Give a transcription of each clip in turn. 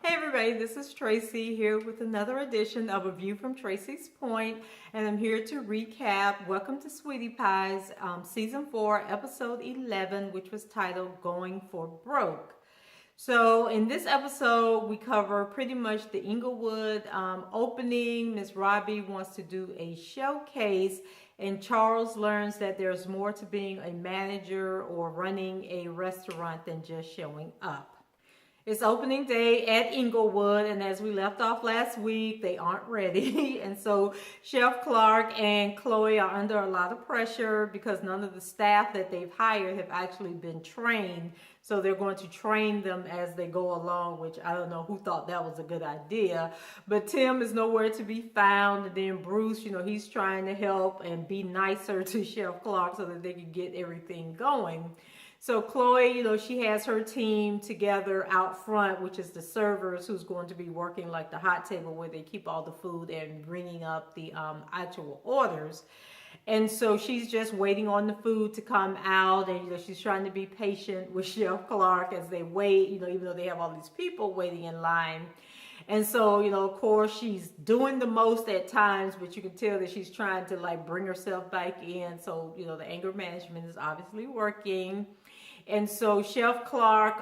Hey everybody, this is Tracy here with another edition of A View from Tracy's Point, and I'm here to recap Welcome to Sweetie Pie's Season 4, Episode 11, which was titled Going for Broke. So in this episode, we cover pretty much the Inglewood opening. Miss Robbie wants to do a showcase, and Charles learns that there's more to being a manager or running a restaurant than just showing up. It's opening day at Inglewood, and as we left off last week, they aren't ready. And so Chef Clark and Chloe are under a lot of pressure because none of the staff that they've hired have actually been trained. So they're going to train them as they go along, which I don't know who thought that was a good idea. But Tim is nowhere to be found. And then Bruce, he's trying to help and be nicer to Chef Clark so that they can get everything going. So Chloe, she has her team together out front, which is the servers, who's going to be working like the hot table where they keep all the food and bringing up the actual orders. And so she's just waiting on the food to come out, and she's trying to be patient with Chef Clark as they wait, even though they have all these people waiting in line. And so, of course, she's doing the most at times, but you can tell that she's trying to bring herself back in. So, the anger management is obviously working. And so Chef Clark,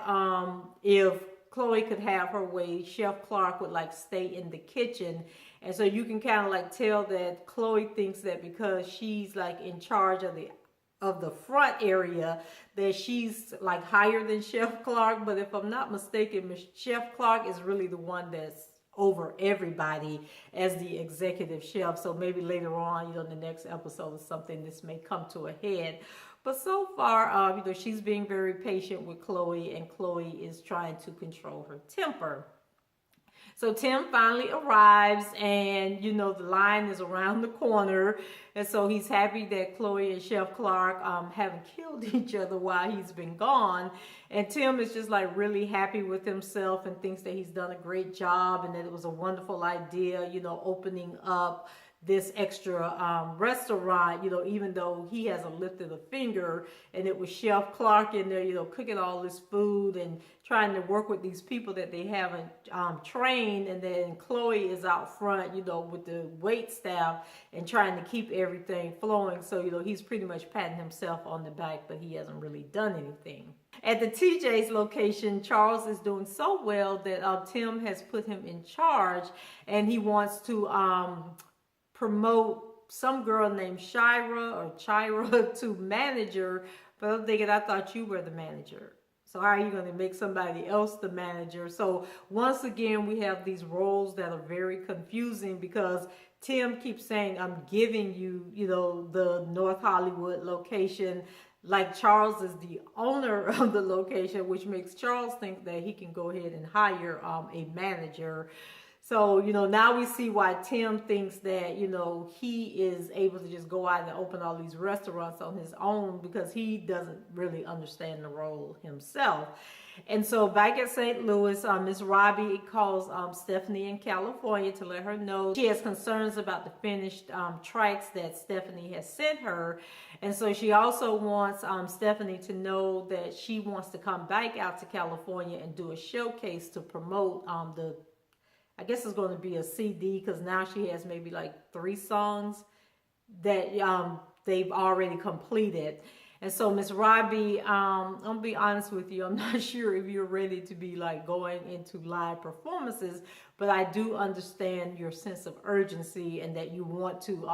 if Chloe could have her way, Chef Clark would stay in the kitchen. And so you can kind of tell that Chloe thinks that because she's in charge of the front area, that she's higher than Chef Clark. But if I'm not mistaken, Chef Clark is really the one that's over everybody as the executive chef. So maybe later on, the next episode or something, this may come to a head. But so far, she's being very patient with Chloe, and Chloe is trying to control her temper. So Tim finally arrives, and the line is around the corner, and so he's happy that Chloe and Chef Clark haven't killed each other while he's been gone. And Tim is just really happy with himself and thinks that he's done a great job and that it was a wonderful idea, opening up this extra restaurant, even though he hasn't lifted a finger, and it was Chef Clark in there, cooking all this food and trying to work with these people that they haven't trained. And then Chloe is out front, with the wait staff and trying to keep everything flowing. So, he's pretty much patting himself on the back, but he hasn't really done anything. At the TJ's location, Charles is doing so well that Tim has put him in charge, and he wants to promote some girl named Chira to manager. But I'm thinking, I thought you were the manager. So how are you going to make somebody else the manager? So once again, we have these roles that are very confusing because Tim keeps saying, I'm giving you, the North Hollywood location, like Charles is the owner of the location, which makes Charles think that he can go ahead and hire a manager. So, now we see why Tim thinks that, he is able to just go out and open all these restaurants on his own because he doesn't really understand the role himself. And so back at St. Louis, Miss Robbie calls Stephanie in California to let her know she has concerns about the finished tracks that Stephanie has sent her. And so she also wants Stephanie to know that she wants to come back out to California and do a showcase to promote I guess it's going to be a CD, because now she has maybe 3 songs that they've already completed. And so Miss Robbie, I'll be honest with you, I'm not sure if you're ready to be going into live performances, but I do understand your sense of urgency and that you want to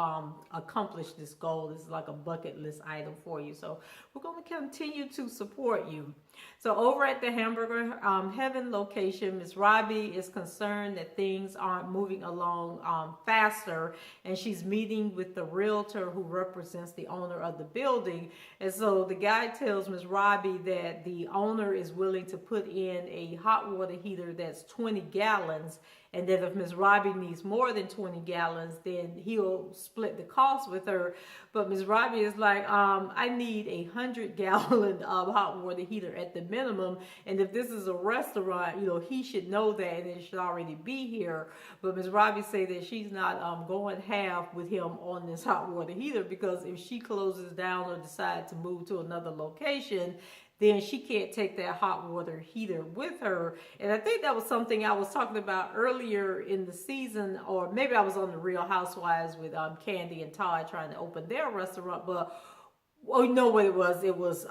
accomplish this goal. This is like a bucket list item for you. So we're going to continue to support you. So over at the Hamburger Heaven location, Miss Robbie is concerned that things aren't moving along faster, and she's meeting with the realtor who represents the owner of the building. And so the guy tells Miss Robbie that the owner is willing to put in a hot water heater that's 20 gallons, And then if Miss Robbie needs more than 20 gallons, then he'll split the cost with her. But Miss Robbie is like, I need 100-gallon hot water heater at the minimum. And if this is a restaurant, he should know that and it should already be here. But Miss Robbie say that she's not going half with him on this hot water heater, because if she closes down or decides to move to another location, then she can't take that hot water heater with her. And I think that was something I was talking about earlier in the season, or maybe I was on the Real Housewives with Candy and Todd trying to open their restaurant. But you know what it was? It was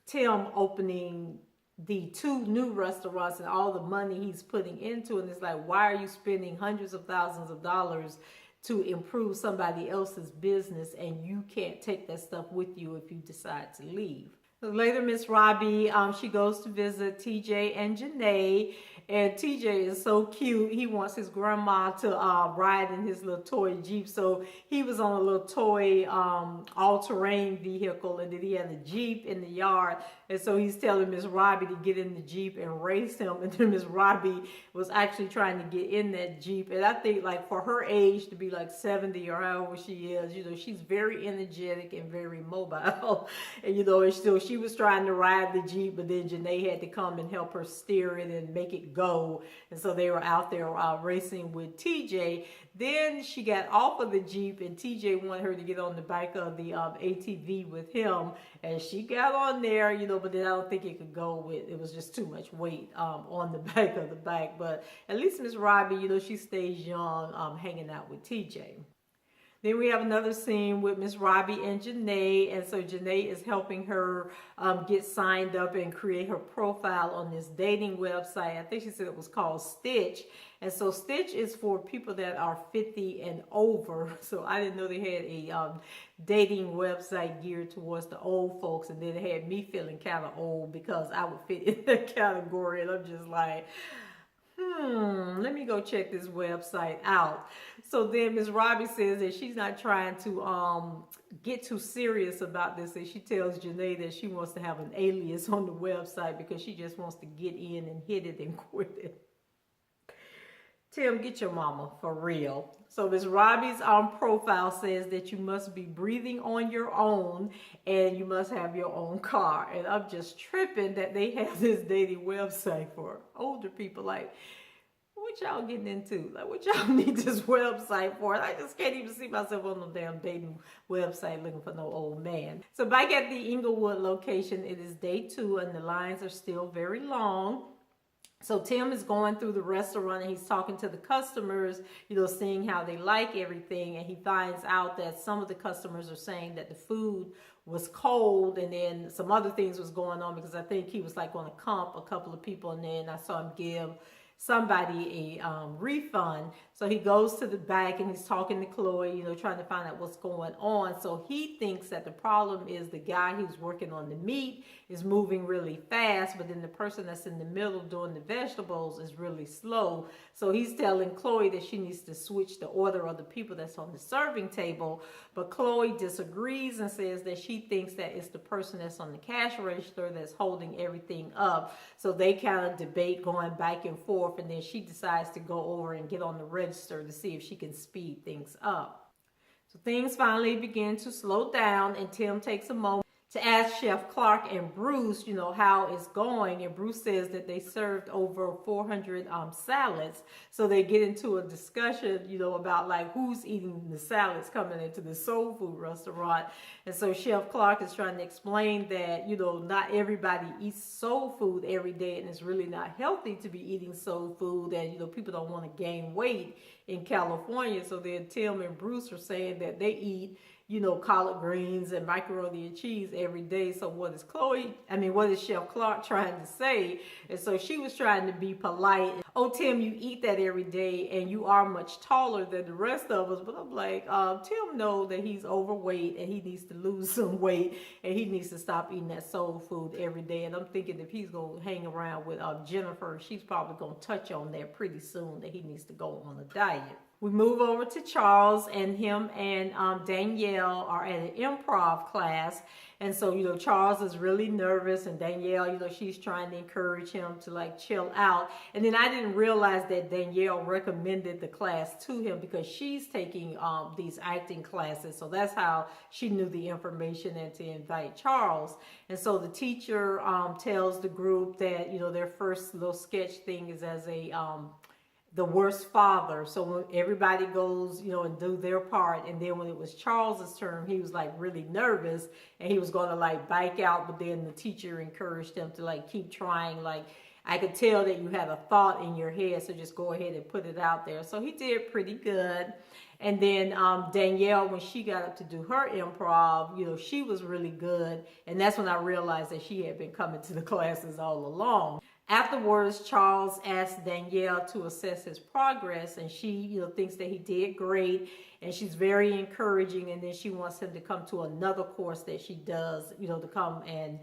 Tim opening the 2 new restaurants and all the money he's putting into it. And it's like, why are you spending hundreds of thousands of dollars to improve somebody else's business, and you can't take that stuff with you if you decide to leave? So later, Miss Robbie, she goes to visit TJ and Janae, and TJ is so cute. He wants his grandma to ride in his little toy Jeep. So he was on a little toy all-terrain vehicle, and then he had a Jeep in the yard. And so he's telling Miss Robbie to get in the Jeep and race him. And then Miss Robbie was actually trying to get in that Jeep. And I think, like, for her age to be like 70 or however she is, she's very energetic and very mobile. And, and still she was trying to ride the Jeep, but then Janae had to come and help her steer it and make it go. And so they were out there racing with TJ. Then she got off of the Jeep, and TJ wanted her to get on the back of the ATV with him. And she got on there, but then I don't think it could go with, it was just too much weight on the back of the bike. But at least Miss Robbie, she stays young, hanging out with TJ. Then we have another scene with Miss Robbie and Janae. And so Janae is helping her get signed up and create her profile on this dating website. I think she said it was called Stitch. And so Stitch is for people that are 50 and over. So I didn't know they had a dating website geared towards the old folks. And then it had me feeling kind of old because I would fit in that category. And I'm just like, let me go check this website out. So then Miss Robbie says that she's not trying to get too serious about this. And she tells Janae that she wants to have an alias on the website because she just wants to get in and hit it and quit it. Tim, get your mama for real. So Miss Robbie's profile says that you must be breathing on your own and you must have your own car. And I'm just tripping that they have this dating website for older people. Like, what y'all getting into? Like, what y'all need this website for? I just can't even see myself on no damn dating website looking for no old man. So back at the Inglewood location, it is day 2 and the lines are still very long. So Tim is going through the restaurant and he's talking to the customers, seeing how they like everything. And he finds out that some of the customers are saying that the food was cold, and then some other things was going on because I think he was like on a comp, a couple of people, and then I saw him give somebody a refund. So he goes to the back and he's talking to Chloe, trying to find out what's going on. So he thinks that the problem is the guy who's working on the meat is moving really fast, but then the person that's in the middle doing the vegetables is really slow. So he's telling Chloe that she needs to switch the order of the people that's on the serving table. But Chloe disagrees and says that she thinks that it's the person that's on the cash register that's holding everything up. So they kind of debate going back and forth, and then she decides to go over and get on the register to see if she can speed things up. So things finally begin to slow down, and Tim takes a moment to ask Chef Clark and Bruce, how it's going. And Bruce says that they served over 400 salads. So they get into a discussion, about like who's eating the salads coming into the soul food restaurant. And so Chef Clark is trying to explain that, not everybody eats soul food every day, and it's really not healthy to be eating soul food. And, people don't want to gain weight in California. So then Tim and Bruce are saying that they eat collard greens and macaroni and cheese every day. So what is Chef Clark trying to say? And so she was trying to be polite. Oh, Tim, you eat that every day and you are much taller than the rest of us. But I'm like, Tim knows that he's overweight and he needs to lose some weight and he needs to stop eating that soul food every day. And I'm thinking if he's going to hang around with Jennifer, she's probably going to touch on that pretty soon, that he needs to go on a diet. We move over to Charles, and him and Danielle are at an improv class. And so, Charles is really nervous, and Danielle, she's trying to encourage him to like chill out. And then I didn't realize that Danielle recommended the class to him because she's taking these acting classes. So that's how she knew the information and to invite Charles. And so the teacher tells the group that, their first little sketch thing is as a the worst father. So when everybody goes, and do their part, and then when it was Charles's turn, he was like really nervous and he was going to like bike out, but then the teacher encouraged him to like keep trying. Like, I could tell that you had a thought in your head, so just go ahead and put it out there. So he did pretty good. And then Danielle, when she got up to do her improv, she was really good. And that's when I realized that she had been coming to the classes all along. Afterwards, Charles asked Danielle to assess his progress, and she, thinks that he did great, and she's very encouraging. And then she wants him to come to another course that she does, to come and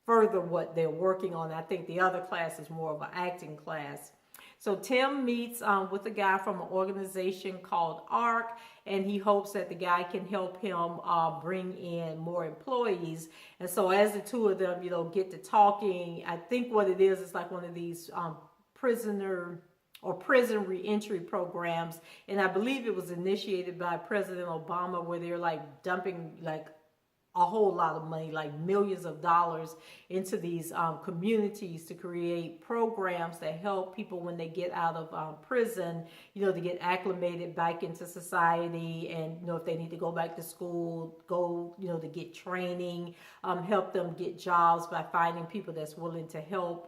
further what they're working on. I think the other class is more of an acting class. So Tim meets with a guy from an organization called ARC, and he hopes that the guy can help him bring in more employees. And so as the two of them, get to talking, I think what it is like one of these prison reentry programs. And I believe it was initiated by President Obama, where they're like dumping like a whole lot of money, like millions of dollars, into these communities to create programs that help people when they get out of prison, to get acclimated back into society, and if they need to go back to school, go to get training, help them get jobs by finding people that's willing to help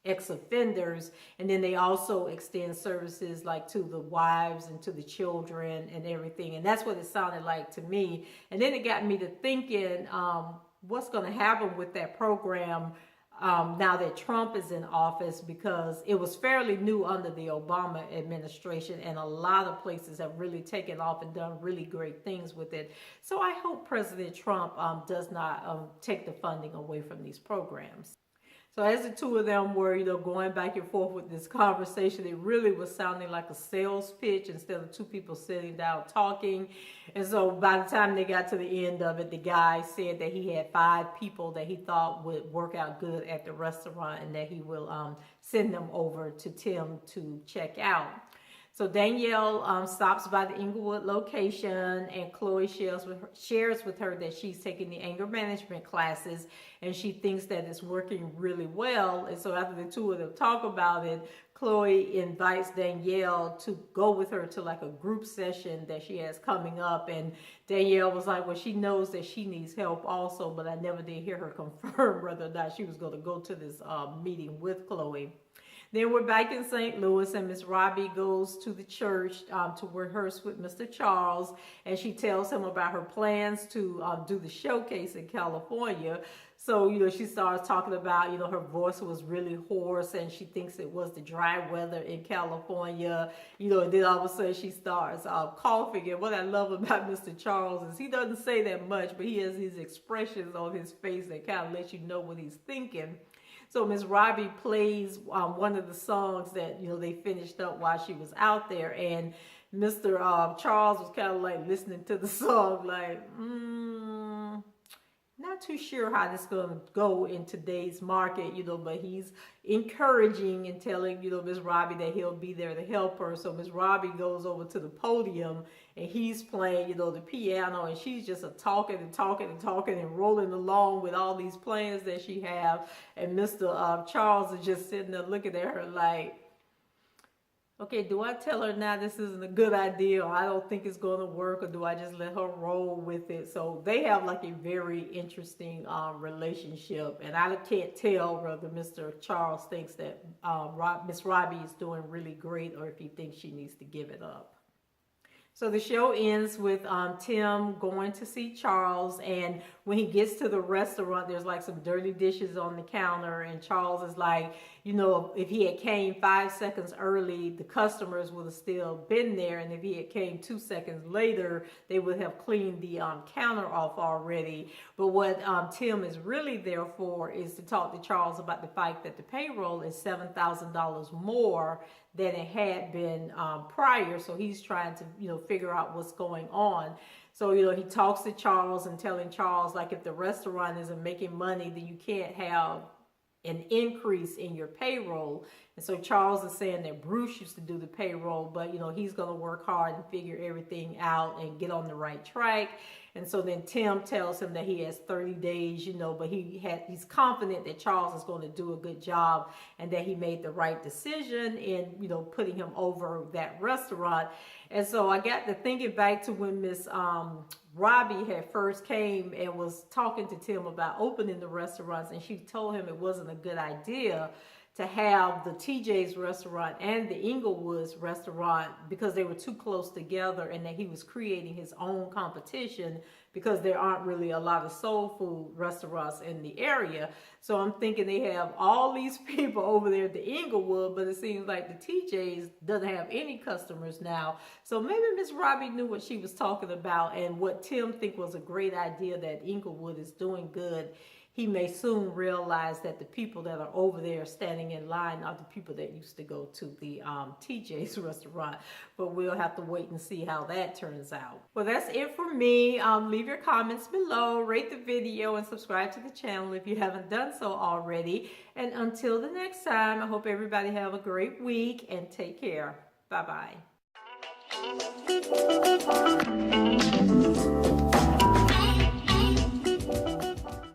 ex-offenders. And then they also extend services like to the wives and to the children and everything. And that's what it sounded like to me. And then it got me to thinking, what's going to happen with that program now that Trump is in office, because it was fairly new under the Obama administration, and a lot of places have really taken off and done really great things with it. So I hope President Trump does not take the funding away from these programs. So as the two of them were, going back and forth with this conversation, it really was sounding like a sales pitch instead of two people sitting down talking. And so by the time they got to the end of it, the guy said that he had 5 people that he thought would work out good at the restaurant, and that he will send them over to Tim to check out. So Danielle stops by the Inglewood location, and Chloe shares with her that she's taking the anger management classes, and she thinks that it's working really well. And so after the two of them talk about it, Chloe invites Danielle to go with her to like a group session that she has coming up. And Danielle was like, well, she knows that she needs help also, but I never did hear her confirm whether or not she was going to go to this meeting with Chloe. Then we're back in St. Louis, and Miss Robbie goes to the church to rehearse with Mr. Charles, and she tells him about her plans to do the showcase in California. So, she starts talking about, her voice was really hoarse, and she thinks it was the dry weather in California, and then all of a sudden she starts coughing. And what I love about Mr. Charles is he doesn't say that much, but he has these expressions on his face that kind of let you know what he's thinking. So Miss Robbie plays one of the songs that, they finished up while she was out there. And Mr. Charles was kind of like listening to the song like, not too sure how this is going to go in today's market, but he's encouraging and telling, Miss Robbie that he'll be there to help her. So Miss Robbie goes over to the podium, and he's playing, the piano, and she's just talking and rolling along with all these plans that she have. And Mr. Charles is just sitting there looking at her like, okay, do I tell her now this isn't a good idea, or I don't think it's going to work, or do I just let her roll with it? So they have like a very interesting relationship, and I can't tell whether Mr. Charles thinks that Miss Robbie is doing really great, or if he thinks she needs to give it up. So the show ends with Tim going to see Charles, and when he gets to the restaurant, there's like some dirty dishes on the counter, and Charles is like, if he had came 5 seconds early, the customers would have still been there, and if he had came 2 seconds later, they would have cleaned the counter off already. But what Tim is really there for is to talk to Charles about the fact that the payroll is $7,000 more than it had been prior. So he's trying to, figure out what's going on. So, he talks to Charles and telling Charles, like, if the restaurant isn't making money, then you can't have an increase in your payroll. And so Charles is saying that Bruce used to do the payroll, but he's going to work hard and figure everything out and get on the right track. And so then Tim tells him that he has 30 days, but he's confident that Charles is going to do a good job and that he made the right decision in, putting him over that restaurant. And so I got to thinking back to when Miss Robbie had first came and was talking to Tim about opening the restaurants, and she told him it wasn't a good idea to have the TJ's restaurant and the Inglewood's restaurant because they were too close together, and that he was creating his own competition because there aren't really a lot of soul food restaurants in the area. So I'm thinking they have all these people over there at the Inglewood, but it seems like the TJ's doesn't have any customers now. So maybe Miss Robbie knew what she was talking about, and what Tim think was a great idea, that Inglewood is doing good. He may soon realize that the people that are over there standing in line are the people that used to go to the TJ's restaurant. But we'll have to wait and see how that turns out. Well, that's it for me. Leave your comments below, rate the video, and subscribe to the channel if you haven't done so already. And until the next time, I hope everybody have a great week and take care. Bye-bye.